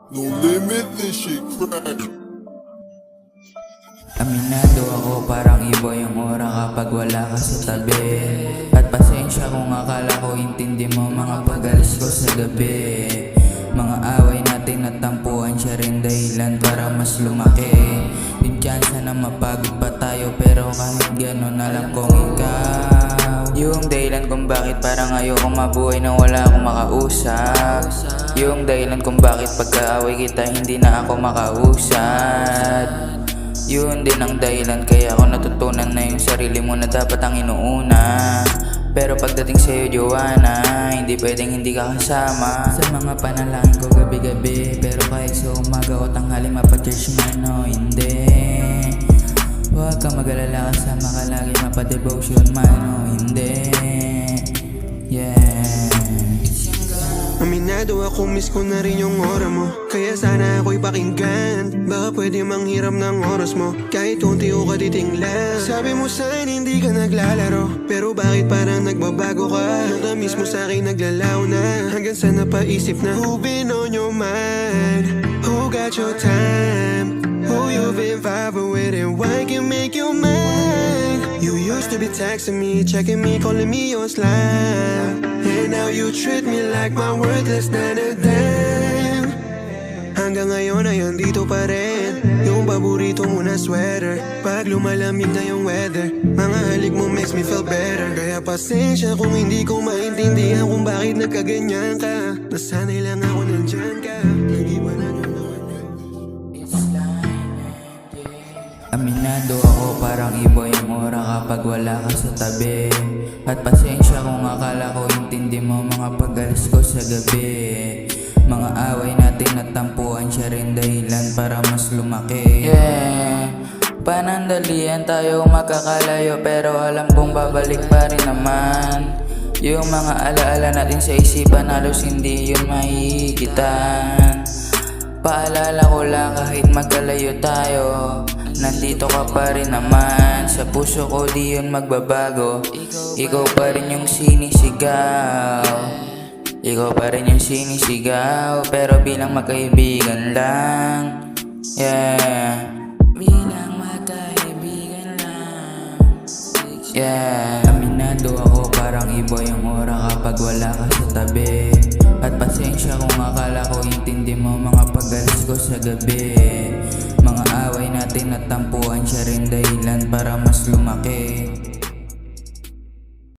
No limit, this shit crack. Aminado ako parang iba yung aura kapag wala ka sa tabi. At pasensya kung akala ko intindi mo mga pag-alis ko sa gabi. Mga away natin at tampuan siya rin dahilan para mas lumaki. Yung chance na mapagod pa tayo pero kahit gano'n alam kong ikaw yung dahilan kung bakit parang ayoko mabuhay nang wala akong makausap. Yung dahilan kung bakit pagkaaway kita hindi na ako makausad. Yun din ang dahilan kaya ako natutunan na yung sarili mo na dapat ang inuuna. Pero pagdating sa'yo Joanna, hindi pwedeng hindi ka kasama sa mga panalangin ko gabi-gabi. Pero kahit sa umaga o tanghali mapa-church man o hindi, huwag ka mag-alala kasama ka lagi mapa-devotion man o hindi. Yeah. Aminado ako, miss ko na rin yung aura mo. Kaya sana ako'y pakinggan. Baka pwede manghiram ng oras mo kahit konti o katitinglan. Sabi mo sa'kin hindi ka naglalaro, pero bakit parang nagbabago ka? Yung tamis mo sa'kin naglalaw na, hanggang sa napaisip na who been on your mind? Who got your time? Who you've been vibing with and why can't make you mine? You used to be texting me, checking me, calling me your slime. And now you treat me like my worth less than a damn. Hanggang ngayon ay andito pa rin yung paborito mo na sweater. Pag lumalamig na yung weather, mga halik mo makes me feel better. Kaya pasensya kung hindi ko maintindihan kung bakit nagkaganyan ka. Nasanay lang ako nandyan ka, nag-iba na yung Aminado ako parang iba yung aura kapag wala ka sa tabi. At pasensya kung akala ko intindi mo mga pag-alis ko sa gabi. Mga away natin at tampuan siya rin dahilan para mas lumaki. Yeah, panandalian tayo makakalayo pero alam kong babalik pa rin naman. Yung mga alaala natin sa isipan halos hindi yun mahihigitan. Paalala ko lang kahit magkalayo tayo, nandito ka pa rin naman. Sa puso ko di yun magbabago. Ikaw pa rin yung sinisigaw. Ikaw pa rin yung sinisigaw, pero bilang magkaibigan lang. Yeah, bilang magkaibigan lang. Yeah, aminado ako parang iba yung aura kapag wala ka sa tabi. At pasensya kung akala ko intindi mo mga pag-alis ko sa gabi. Mga away natin at tampuan siya rin dahilan para mas lumaki.